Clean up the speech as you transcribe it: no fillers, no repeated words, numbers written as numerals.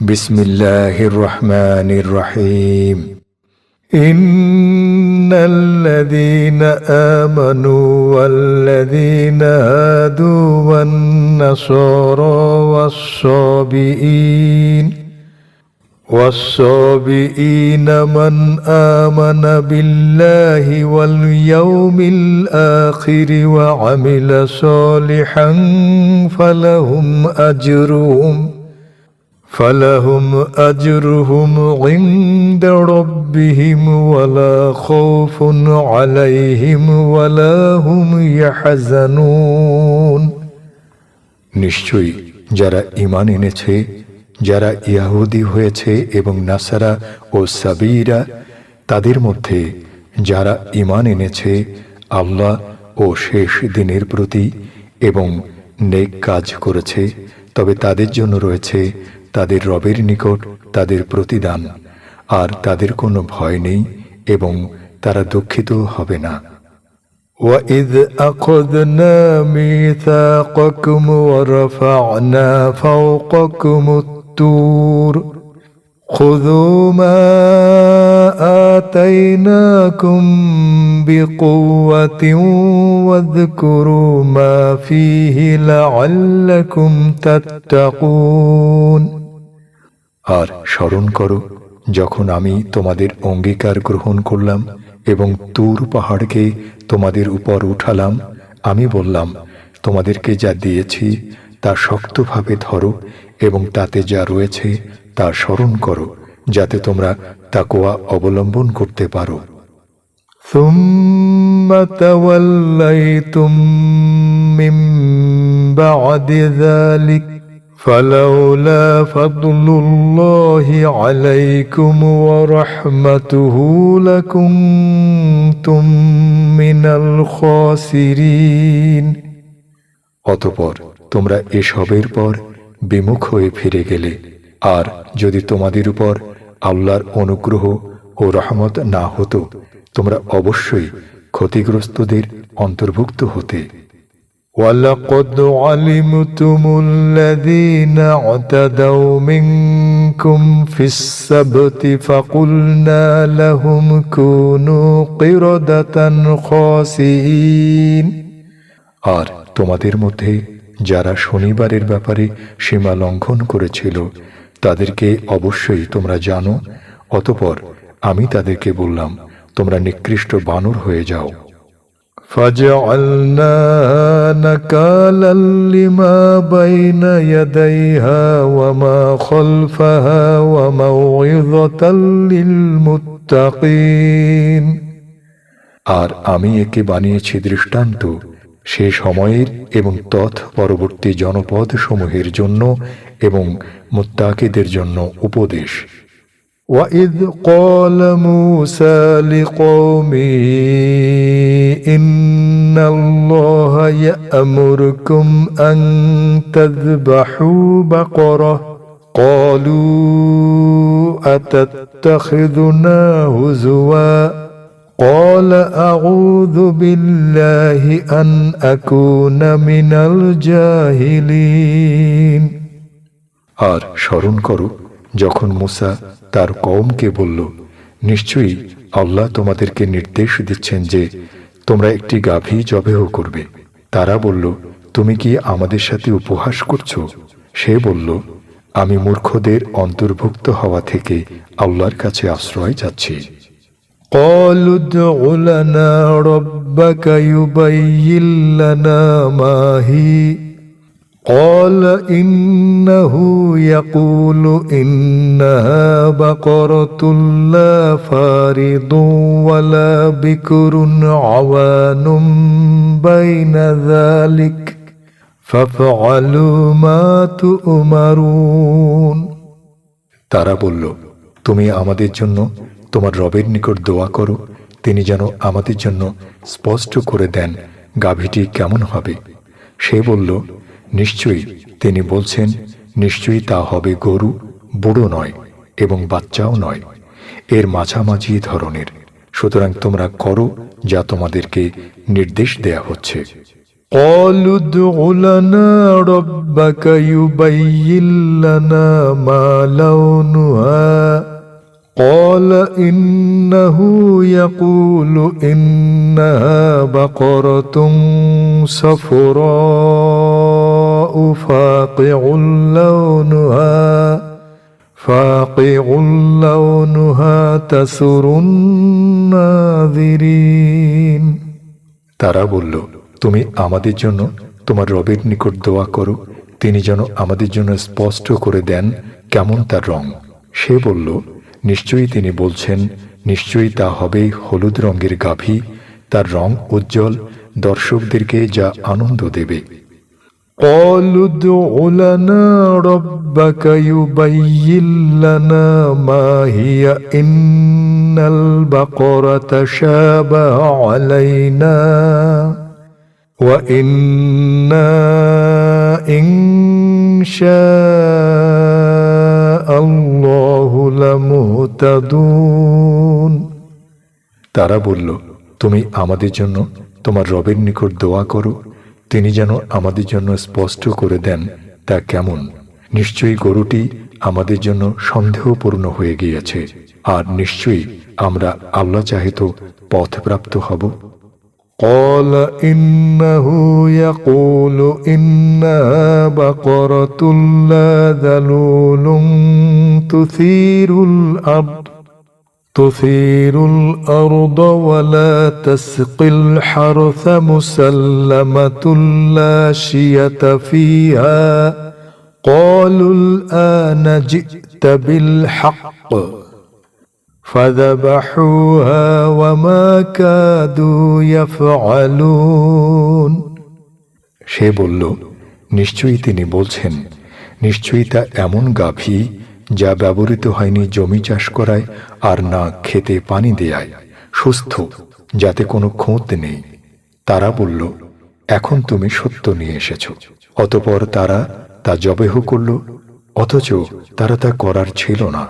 বিসমিল্লাহির রহমানির রহিম। ইন্নাল্লাযীনা আমানু ওয়াল্লাযীনা হাদু ওয়ান নাসারা والصابئين من آمن بالله واليوم الآخر وعمل صالحا فلهم أجرهم عند ربهم ولا خوف عليهم ولا هم يحزنون। নিশ্চয়ই যারা ঈমান এনেছে, যারা ইয়াহুদী হয়েছে এবং নাসারা ও সাবীরা, তাদের মধ্যে যারা ঈমান এনেছে আল্লাহ ও শেষ দিনের প্রতি এবং নেক কাজ করেছে, তবে তাদের জন্য রয়েছে তাদের রবের নিকট তাদের প্রতিদান, আর তাদের কোনো ভয় নেই এবং তারা দুঃখিত হবে না। وَإِذْ أَخَذْنَا مِيثَاقَكُمْ وَرَفَعْنَا فَوْقَكُمُ الطُّورَ خُذُوا مَا آتَيْنَاكُمْ بِقُوَّةٍ وَاذْكُرُوا مَا فِيهِ لَعَلَّكُمْ تَتَّقُونَ। আর স্মরণ করো যখন আমি তোমাদের অঙ্গীকার গ্রহণ করলাম এবং তুর পাহাড়কে তোমাদের উপর উঠালাম। আমি বললাম, তোমাদেরকে যা দিয়েছি তা শক্তভাবে ধরো এবং তাতে যা রয়েছে তা স্মরণ করো, যাতে তোমরা তাকওয়া অবলম্বন করতে পারো। ثُمَّ تَوَلَّيْتُمْ مِنْ بَعْدِ ذَلِكَ فَلَوْلَا فَضْلُ اللَّهِ عَلَيْكُمْ وَرَحْمَتُهُ لَكُنْتُمْ مِنَ الْخَاسِرِينَ। অতঃপর তোমরা এসবের পর বিমুখ হয়ে ফিরে গেলে, আর যদি তোমাদের উপর আল্লাহর অনুগ্রহ ও রহমত না হতো, তোমরা অবশ্যই ক্ষতিগ্রস্তদের অন্তর্ভুক্ত হতে। وَلَقَدْ عَلِمْتُمُ الَّذِينَ اعْتَدَوْا مِنْكُمْ فِي السَّبْتِ فَقُلْنَا لَهُمْ كُونُوا قِرَدَةً خَاسِئِينَ। আর তোমাদের মধ্যে যারা শনিবারের ব্যাপারে সীমা লঙ্ঘন করেছিল, তাদেরকে অবশ্যই তোমরা জানো। অতঃপর আমি তাদেরকে বললাম, তোমরা নিকৃষ্ট বানর হয়ে যাও। فَجَعَلْنَاهَا نَكَالًا لِمَا بَيْنَ يَدَيْهَا وَمَا خَلْفَهَا وَمَوْعِظَةً لِلْمُتَّقِينَ। আর আমি একে বানিয়েছি দৃষ্টান্ত সে সময়ের এবং পরবর্তী জনপদ সমূহের জন্য এবং মুত্তাকিদের জন্য উপদেশ। وَإِذْ قَالَ مُوسَى لِقَوْمِهِ إِنَّ اللَّهَ يَأْمُرُكُمْ أَن تَذْبَحُوا بَقَرَةً قَالُوا أَتَتَّخِذُنَا هُزُوًا قَالَ أَعُوذُ بِاللَّهِ أَنْ أَكُونَ مِنَ الْجَاهِلِينَ। আর স্মরণ করো যখন মূসা তার কওমকে বলল, নিশ্চয়ই আল্লাহ তোমাদেরকে নির্দেশ দিচ্ছেন যে তোমরা একটি গাভী জবেহ করবে। তারা বলল, তুমি কি আমাদের সাথে উপহাস করছো? সে বলল, আমি মূর্খদের অন্তর্ভুক্ত হওয়া থেকে আল্লাহর কাছে আশ্রয় চাচ্ছি। قالوا ادع لنا ربك يبين لنا ما هي قال إنه يقول إنها بقرة لا فارض ولا بكر عوان بين ذلك فافعلوا ما تؤمرون। তারা বলল, তুমি আমাদের জন্য তোমার রবের নিকট দোয়া করো, তিনি যেন আমাদের জন্য স্পষ্ট করে দেন গাভীটি কেমন হবে। সে বলল, নিশ্চয়ই তিনি বলছেন, নিশ্চয়ই তা হবে গরু, বুড়ো নয় এবং বাচ্চাও নয়, এর মাঝামাঝি ধরনের। সুতরাং তোমরা করো যা তোমাদেরকে নির্দেশ দেয়া হচ্ছে। قالوا ادع لنا ربك يبين لنا ما لونها قال إنه يقول إنها بقرة صفراء فاقع لونها تسر الناظرين। তারা বলল, তুমি আমাদের জন্য তোমার রবের নিকট দোয়া করো, তিনি যেন আমাদের জন্য স্পষ্ট করে দেন কেমন তার রং। সে বলল, নিশ্চয়ই তিনি বলছেন, নিশ্চয়ই তা হবে হলুদ রঙের গাভী, তার রং উজ্জ্বল, দর্শকদেরকে যা আনন্দ দেবে। قالوا ادع لنا ربك يبين لنا ما هي إن البقرة شابه علينا وإنا إن شاء الله لمهتدون। তারা বলল, তুমি আমাদের জন্য তোমার রবের নিকট দোয়া করো, তিনি যেন আমাদের জন্য স্পষ্ট করে দেন তা কেমন। নিশ্চয়ই গরুটি আমাদের জন্য সন্দেহপূর্ণ হয়ে গিয়েছে, আর নিশ্চয়ই আমরা আল্লাহ চাহিত পথপ্রাপ্ত হব। قال إنه يقول إنها بقرة لا ذلول تثير الأرض ولا تسقي الحرث مسلمة لا شية فيها قالوا الآن جئت بالحق فذبحوها وما كادوا يفعلون। সে বলল, নিশ্চয়ই তিনি বলছেন, নিশ্চয়ই তা এমন গাভী যা ব্যবহৃত হয়নি জমি চাষ করায় আর না খেতে পানি দেয়ায়, সুস্থ, যাতে কোনো খুঁত নেই। তারা বলল, এখন তুমি সত্য নিয়ে এসেছ। অতঃপর তারা তা জবেহ করল, অথচ তারা তা করার ছিল না।